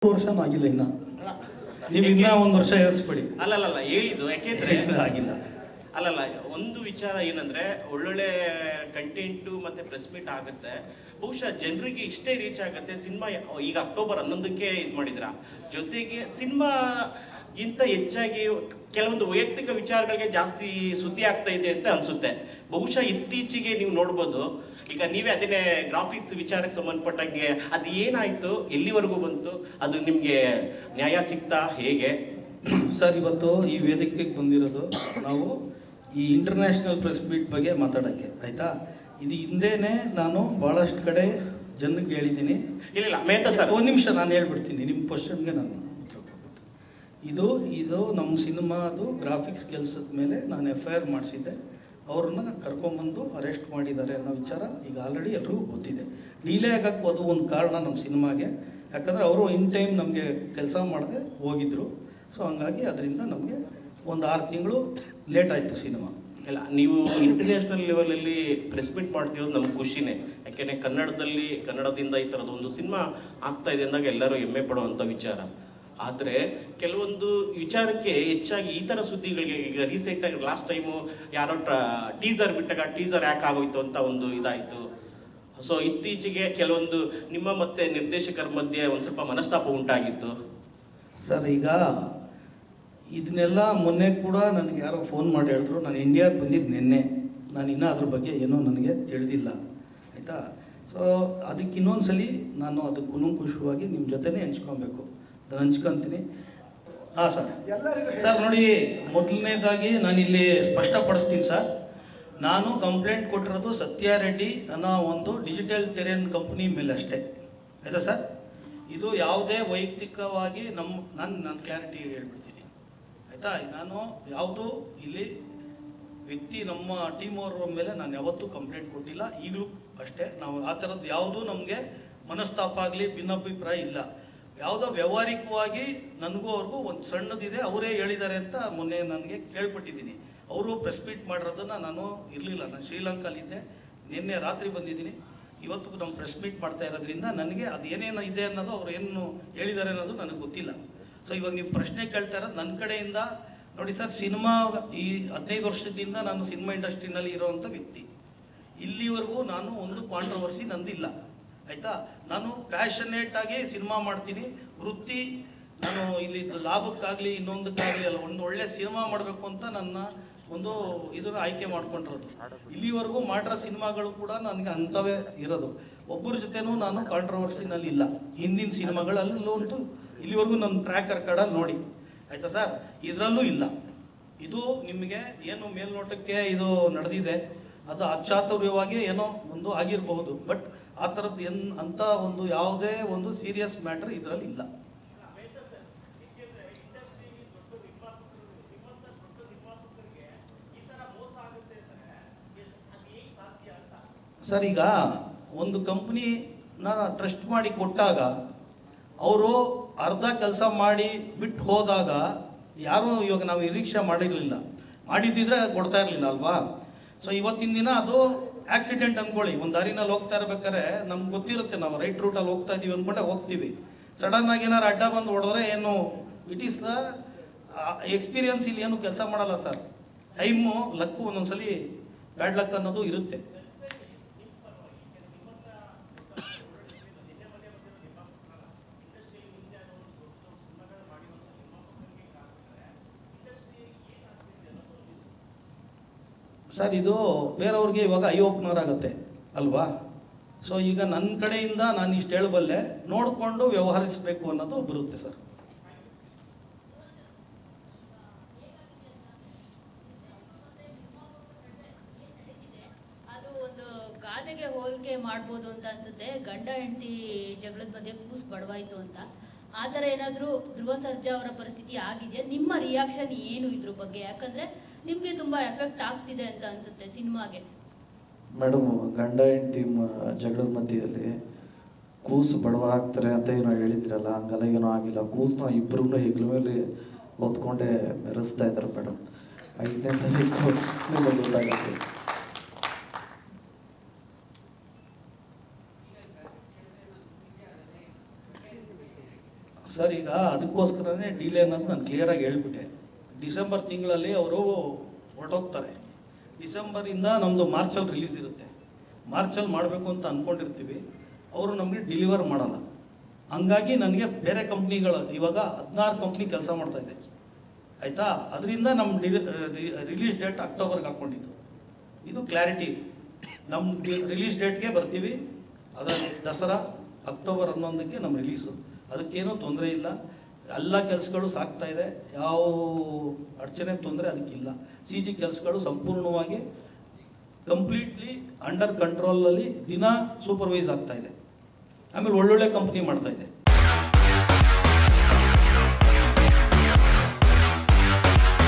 ವರ್ಷನೂ ಆಗಿಲ್ಲ ಇನ್ನ. ನೀವು ಇನ್ನ ಒಂದು ವರ್ಷ ಏರಿಸ್ಬೇಡಿ. ಅಲ್ಲಲ್ಲ ಹೇಳಿದ್ದು ಯಾಕೆಂದ್ರೆ ಆಗಿಲ್ಲ. ಅಲ್ಲಲ್ಲ, ಒಂದು ವಿಚಾರ ಏನಂದ್ರೆ ಒಳ್ಳೊಳ್ಳೆ ಕಂಟೆಂಟು ಮತ್ತೆ ಪ್ರೆಸ್ ಮೀಟ್ ಆಗುತ್ತೆ, ಬಹುಶಃ ಜನರಿಗೆ ಇಷ್ಟೇ ರೀಚ್ ಆಗುತ್ತೆ. ಸಿನಿಮಾ ಈಗ ಅಕ್ಟೋಬರ್ 11ಕ್ಕೆ ಇದು ಮಾಡಿದ್ರ, ಜೊತೆಗೆ ಸಿನಿಮಾಗಿಂತ ಹೆಚ್ಚಾಗಿ ಕೆಲವೊಂದು ವೈಯಕ್ತಿಕ ವಿಚಾರಗಳಿಗೆ ಜಾಸ್ತಿ ಸುದ್ದಿ ಆಗ್ತಾ ಇದೆ ಅಂತ ಅನ್ಸುತ್ತೆ. ಬಹುಶಃ ಇತ್ತೀಚೆಗೆ ನೀವು ನೋಡ್ಬೋದು, ಈಗ ನೀವೇ ಅದನ್ನೇ ಗ್ರಾಫಿಕ್ಸ್ ವಿಚಾರಕ್ಕೆ ಸಂಬಂಧಪಟ್ಟಂಗೆ ಅದು ಏನಾಯ್ತು, ಎಲ್ಲಿವರೆಗೂ ಬಂತು, ಅದು ನಿಮಗೆ ನ್ಯಾಯ ಸಿಗ್ತಾ ಹೇಗೆ? ಸರ್, ಇವತ್ತು ಈ ವೇದಿಕೆಗೆ ಬಂದಿರೋದು ನಾವು ಈ ಇಂಟರ್ನ್ಯಾಷನಲ್ ಪ್ರೆಸ್ ಮೀಟ್ ಬಗ್ಗೆ ಮಾತಾಡೋಕ್ಕೆ, ಆಯಿತಾ? ಇದು ಹಿಂದೆನೇ ನಾನು ಭಾಳಷ್ಟು ಕಡೆ ಜನಕ್ಕೆ ಹೇಳಿದ್ದೀನಿ. ಇಲ್ಲ ಮೇಹ್ತಾ ಸರ್, ಒಂದು ನಿಮಿಷ ನಾನು ಹೇಳ್ಬಿಡ್ತೀನಿ, ನಿಮ್ಮ ಕ್ವಶನ್ಗೆ ನಾನು ಉತ್ತರ ಕೊಡ್ಬಿಟ್ಟು. ಇದು ನಮ್ಮ ಸಿನಿಮಾದು ಗ್ರಾಫಿಕ್ಸ್ ಕೆಲಸದ ಮೇಲೆ ನಾನು FIR ಮಾಡಿಸಿದ್ದೆ. ಅವ್ರನ್ನ ಕರ್ಕೊಂಬಂದು ಅರೆಸ್ಟ್ ಮಾಡಿದ್ದಾರೆ ಅನ್ನೋ ವಿಚಾರ ಈಗ ಆಲ್ರೆಡಿ ಎಲ್ರಿಗೂ ಗೊತ್ತಿದೆ. ಡಿಲೇ ಆಗಕ್ಕೆ ಅದು ಒಂದು ಕಾರಣ ನಮ್ಮ ಸಿನಿಮಾಗೆ, ಯಾಕಂದರೆ ಅವರು ಇನ್ ಟೈಮ್ ನಮಗೆ ಕೆಲಸ ಮಾಡದೆ ಹೋಗಿದ್ರು. ಸೊ ಹಂಗಾಗಿ ಅದರಿಂದ ನಮಗೆ ಒಂದು 6 ತಿಂಗಳು ಲೇಟ್ ಆಯಿತು ಸಿನಿಮಾ. ಇಲ್ಲ, ನೀವು ಇಂಟರ್ನ್ಯಾಷನಲ್ ಲೆವೆಲಲ್ಲಿ ಪ್ರೆಸ್ ಮೀಟ್ ಮಾಡ್ತಿರೋದು ನಮ್ಗೆ ಖುಷಿನೇ. ಯಾಕೆಂದರೆ ಕನ್ನಡದಿಂದ ಈ ಥರದ್ದು ಒಂದು ಸಿನಿಮಾ ಆಗ್ತಾ ಇದೆ ಅಂದಾಗ ಎಲ್ಲರೂ ಹೆಮ್ಮೆ ಪಡುವಂಥ ವಿಚಾರ. ಆದರೆ ಕೆಲವೊಂದು ವಿಚಾರಕ್ಕೆ ಹೆಚ್ಚಾಗಿ ಈ ಥರ ಸುದ್ದಿಗಳಿಗೆ, ಈಗ ರೀಸೆಂಟಾಗಿ ಲಾಸ್ಟ್ ಟೈಮು ಯಾರೋ ಟೀಸರ್ ಬಿಟ್ಟಾಗ ಟೀಸರ್ ಯಾಕೆ ಆಗೋಯ್ತು ಅಂತ ಒಂದು ಇದಾಯಿತು. ಸೊ ಇತ್ತೀಚೆಗೆ ಕೆಲವೊಂದು ನಿಮ್ಮ ಮತ್ತು ನಿರ್ದೇಶಕರ ಮಧ್ಯೆ ಒಂದು ಸ್ವಲ್ಪ ಮನಸ್ತಾಪ ಉಂಟಾಗಿತ್ತು. ಸರ್, ಈಗ ಇದನ್ನೆಲ್ಲ ಮೊನ್ನೆ ಕೂಡ ನನಗೆ ಯಾರೋ ಫೋನ್ ಮಾಡಿ ಹೇಳಿದ್ರು, ನಾನು ಇಂಡಿಯಾಗೆ ಬಂದಿದ್ದು ನಿನ್ನೆ, ನಾನು ಇನ್ನೂ ಅದ್ರ ಬಗ್ಗೆ ಏನೂ ನನಗೆ ತಿಳಿದಿಲ್ಲ, ಆಯಿತಾ? ಸೊ ಅದಕ್ಕೆ ಇನ್ನೊಂದ್ಸಲಿ ನಾನು ಅದು ಕುಲಂಕುಷವಾಗಿ ನಿಮ್ಮ ಜೊತೆನೇ ಹಂಚ್ಕೊಬೇಕು, ಅದನ್ನು ಹಂಚ್ಕೊತೀನಿ. ಹಾಂ ಸರ್, ನೋಡಿ, ಮೊದಲನೇದಾಗಿ ನಾನಿಲ್ಲಿ ಸ್ಪಷ್ಟಪಡಿಸ್ತೀನಿ ಸರ್. ನಾನು ಕಂಪ್ಲೇಂಟ್ ಕೊಟ್ಟಿರೋದು ಸತ್ಯ ರೆಡ್ಡಿ ಅನ್ನೋ ಒಂದು ಡಿಜಿಟಲ್ ಟೆರೆನ್ ಕಂಪ್ನಿ ಮೇಲೆ ಅಷ್ಟೇ, ಆಯಿತಾ ಸರ್? ಇದು ಯಾವುದೇ ವೈಯಕ್ತಿಕವಾಗಿ ನಾನು ಕ್ಲಾರಿಟಿ ಹೇಳ್ಬಿಡ್ತೀನಿ, ಆಯಿತಾ? ನಾನು ಯಾವುದು ಇಲ್ಲಿ ವ್ಯಕ್ತಿ ನಮ್ಮ ಟೀಮ್ ಅವ್ರ ಮೇಲೆ ನಾನು ಯಾವತ್ತೂ ಕಂಪ್ಲೇಂಟ್ ಕೊಟ್ಟಿಲ್ಲ, ಈಗಲೂ ಅಷ್ಟೇ. ನಾವು ಆ ಥರದ್ದು ಯಾವುದೂ ನಮಗೆ ಮನಸ್ತಾಪ ಆಗಲಿ ಭಿನ್ನಾಭಿಪ್ರಾಯ ಇಲ್ಲ. ಯಾವುದೋ ವ್ಯವಹಾರಿಕವಾಗಿ ನನಗೂ ಅವ್ರಿಗೂ ಒಂದು ಸಣ್ಣದಿದೆ, ಅವರೇ ಹೇಳಿದ್ದಾರೆ ಅಂತ ಮೊನ್ನೆ ನನಗೆ ಕೇಳ್ಪಟ್ಟಿದ್ದೀನಿ. ಅವರು ಪ್ರೆಸ್ ಮೀಟ್ ಮಾಡಿರೋದನ್ನು ನಾನು ಇರಲಿಲ್ಲ, ನಾನು ಶ್ರೀಲಂಕಾಲಿದ್ದೆ, ನಿನ್ನೆ ರಾತ್ರಿ ಬಂದಿದ್ದೀನಿ. ಇವತ್ತು ನಮ್ಮ ಪ್ರೆಸ್ ಮೀಟ್ ಮಾಡ್ತಾ ಇರೋದ್ರಿಂದ ನನಗೆ ಅದು ಏನೇನು ಇದೆ ಅನ್ನೋದು ಅವ್ರು ಏನು ಹೇಳಿದ್ದಾರೆ ಅನ್ನೋದು ನನಗೆ ಗೊತ್ತಿಲ್ಲ. ಸೊ ಇವಾಗ ನೀವು ಪ್ರಶ್ನೆ ಕೇಳ್ತಾ ಇರೋದು ನನ್ನ ಕಡೆಯಿಂದ. ನೋಡಿ ಸರ್, ಸಿನಿಮಾ ಈ 15 ವರ್ಷದಿಂದ ನಾನು ಸಿನಿಮಾ ಇಂಡಸ್ಟ್ರಿನಲ್ಲಿ ಇರೋವಂಥ ವ್ಯಕ್ತಿ. ಇಲ್ಲಿವರೆಗೂ ನಾನು ಒಂದು ಕಾಂಟ್ರವರ್ಸಿ ನಂದಿಲ್ಲ, ಆಯಿತಾ? ನಾನು ಪ್ಯಾಷನೇಟಾಗಿ ಸಿನಿಮಾ ಮಾಡ್ತೀನಿ. ವೃತ್ತಿ ನಾನು ಇಲ್ಲಿ ಲಾಭಕ್ಕಾಗಲಿ ಇನ್ನೊಂದಕ್ಕಾಗಲಿ ಅಲ್ಲ, ಒಂದು ಒಳ್ಳೆ ಸಿನಿಮಾ ಮಾಡಬೇಕು ಅಂತ ನನ್ನ ಒಂದು ಇದನ್ನು ಆಯ್ಕೆ ಮಾಡ್ಕೊಂಡಿರೋದು. ಇಲ್ಲಿವರೆಗೂ ಮಾಡಿರೋ ಸಿನಿಮಾಗಳು ಕೂಡ ನನಗೆ ಅಂಥವೇ ಇರೋದು. ಒಬ್ಬರ ಜೊತೆನೂ ನಾನು ಕಾಂಟ್ರವರ್ಸಿನಲ್ಲಿ ಇಲ್ಲ. ಹಿಂದಿನ ಸಿನಿಮಾಗಳಲ್ಲೂ ಅಂತೂ ಇಲ್ಲಿವರೆಗೂ ನನ್ನ ಟ್ರ್ಯಾಕ್ ರೆಕಾರ್ಡಲ್ಲಿ ನೋಡಿ, ಆಯಿತಾ ಸರ್? ಇದರಲ್ಲೂ ಇಲ್ಲ. ಇದು ನಿಮಗೆ ಏನು ಮೇಲ್ನೋಟಕ್ಕೆ ಇದು ನಡೆದಿದೆ, ಅದು ಅಚಾತುರ್ಯವಾಗಿ ಏನೋ ಒಂದು ಆಗಿರಬಹುದು, ಬಟ್ ಆ ಥರದ್ದು ಅಂಥ ಒಂದು ಯಾವುದೇ ಒಂದು ಸೀರಿಯಸ್ ಮ್ಯಾಟ್ರ್ ಇದರಲ್ಲಿ ಇಲ್ಲ. ಸರ್, ಈಗ ಒಂದು ಕಂಪ್ನಿನ ಟ್ರಸ್ಟ್ ಮಾಡಿ ಕೊಟ್ಟಾಗ ಅವರು ಅರ್ಧ ಕೆಲಸ ಮಾಡಿ ಬಿಟ್ಟು ಹೋದಾಗ ಯಾರೂ ಇವಾಗ ನಾವು ನಿರೀಕ್ಷೆ ಮಾಡಿರಲಿಲ್ಲ, ಮಾಡಿದ್ದಿದ್ರೆ ಕೊಡ್ತಾ ಇರಲಿಲ್ಲ ಅಲ್ವಾ? ಸೊ ಇವತ್ತಿನ ದಿನ ಅದು ಆಕ್ಸಿಡೆಂಟ್ ಅಂದ್ಕೊಳ್ಳಿ, ಒಂದು ದಾರಿನಲ್ಲಿ ಹೋಗ್ತಾ ಇರ್ಬೇಕಾದ್ರೆ ನಮ್ಗೆ ಗೊತ್ತಿರುತ್ತೆ, ನಾವು ರೈಟ್ ರೂಟಲ್ಲಿ ಹೋಗ್ತಾ ಇದ್ದೀವಿ ಅಂದ್ಕೊಂಡೆ ಹೋಗ್ತೀವಿ. ಸಡನ್ನಾಗಿ ಏನಾರು ಅಡ್ಡ ಬಂದು ಹೊಡೆದ್ರೆ ಏನು, ಇಟ್ ಈಸ್ ದ ಎಕ್ಸ್ಪೀರಿಯನ್ಸ್. ಇಲ್ಲಿ ಏನು ಕೆಲಸ ಮಾಡಲ್ಲ ಸರ್, ಟೈಮು ಲಕ್ಕು ಒಂದೊಂದ್ಸಲಿ ಬ್ಯಾಡ್ ಲಕ್ ಅನ್ನೋದು ಇರುತ್ತೆ. ಸರ್, ಇದು ಬೇರೆಯವ್ರಿಗೆ ಇವಾಗ ಐ ಓಪನರ್ ಆಗುತ್ತೆ ಅಲ್ವಾ? ಸೊ ಈಗ ನನ್ನ ಕಡೆಯಿಂದ ನಾನು ಇಷ್ಟು ಹೇಳಬಲ್ಲೆ, ನೋಡಿಕೊಂಡು ವ್ಯವಹರಿಸಬೇಕು ಅನ್ನೋದು ಬರುತ್ತೆ ಸರ್. ಅದು ಒಂದು ಗಾದೆಗೆ ಹೋಲಿಕೆ ಮಾಡ್ಬೋದು ಅಂತ ಅನ್ಸುತ್ತೆ. ಗಂಡ ಹೆಂಡತಿ ಜಗಳದ ಮಧ್ಯೆ ಕೂಸು ಬಡವಾಯ್ತು ಅಂತ. ಆ ಥರ ಏನಾದರೂ ಧ್ರುವ ಸರ್ಜಾ ಅವರ ಪರಿಸ್ಥಿತಿ ಆಗಿದೆಯಾ? ನಿಮ್ಮ ರಿಯಾಕ್ಷನ್ ಏನು ಇದ್ರ ಬಗ್ಗೆ? ಯಾಕಂದ್ರೆ ನಿಮಗೆ ತುಂಬಾ ಎಫೆಕ್ಟ್ ಆಗ್ತಿದೆ ಅಂತ ಅನ್ಸುತ್ತೆ ಸಿನಿಮಾಗೆ. ಮೇಡಮ್, ಗಂಡ ಹೆಂಡತಿ ಜಗಳದ ಮಧ್ಯದಲ್ಲಿ ಕೂಸು ಬಡವ ಆಗ್ತಾರೆ ಅಂತ ಏನೋ ಹೇಳಿದಿರಲ್ಲ, ಹಂಗೆಲ್ಲ ಏನೋ ಆಗಿಲ್ಲ. ಕೂಸನ್ನ ಇಬ್ಬರೂ ಹೆಗ್ಲ ಮೇಲೆ ಹೊತ್ಕೊಂಡೆ ಮೆರೆಸ್ತಾ ಇದ್ದಾರೆ ಮೇಡಮ್. 5ನೇ ತಾರೀಕು ನಿಮಗೆ ಗೊತ್ತಾಗುತ್ತೆ. ಸರ್ ಈಗ ಅದಕ್ಕೋಸ್ಕರನೇ ಡಿಲೇ ಅನ್ನೋದು ನಾನು ಕ್ಲಿಯರಾಗಿ ಹೇಳ್ಬಿಟ್ಟೆ. ಡಿಸೆಂಬರ್ ತಿಂಗಳಲ್ಲಿ ಅವರು ಹೊರಟೋಗ್ತಾರೆ. ಡಿಸೆಂಬರಿಂದ ನಮ್ಮದು ಮಾರ್ಚಲ್ಲಿ ರಿಲೀಸ್ ಇರುತ್ತೆ. ಮಾರ್ಚಲ್ಲಿ ಮಾಡಬೇಕು ಅಂತ ಅಂದ್ಕೊಂಡಿರ್ತೀವಿ, ಅವರು ನಮಗೆ ಡೆಲಿವರ್ ಮಾಡಲ್ಲ. ಹಂಗಾಗಿ ನನಗೆ ಬೇರೆ ಕಂಪ್ನಿಗಳು ಇವಾಗ 16 ಕಂಪ್ನಿ ಕೆಲಸ ಮಾಡ್ತಾಯಿದೆ ಆಯಿತಾ. ಅದರಿಂದ ನಮ್ಮ ರಿಲೀಸ್ ಡೇಟ್ ಅಕ್ಟೋಬರ್ಗೆ ಹಾಕ್ಕೊಂಡಿದ್ದು. ಇದು ಕ್ಲಾರಿಟಿ. ನಮ್ಮ ರಿಲೀಸ್ ಡೇಟ್ಗೆ ಬರ್ತೀವಿ. ಅದರ ದಸರಾ ಅಕ್ಟೋಬರ್ 11ಕ್ಕೆ ನಮ್ಮ ರಿಲೀಸು. ಅದಕ್ಕೇನೂ ತೊಂದರೆ ಇಲ್ಲ. ಎಲ್ಲ ಕೆಲಸಗಳು ಸಾಗ್ತಾ ಇದೆ. ಯಾವ ಅಡಚಣೆ ತೊಂದರೆ ಅದಕ್ಕಿಲ್ಲ. CG ಕೆಲಸಗಳು ಸಂಪೂರ್ಣವಾಗಿ ಕಂಪ್ಲೀಟ್ಲಿ ಅಂಡರ್ ಕಂಟ್ರೋಲಲ್ಲಿ ದಿನ ಸೂಪರ್ವೈಸ್ ಆಗ್ತಾ ಇದೆ. ಆಮೇಲೆ ಒಳ್ಳೊಳ್ಳೆ ಕಂಪ್ನಿ ಮಾಡ್ತಾ ಇದೆ.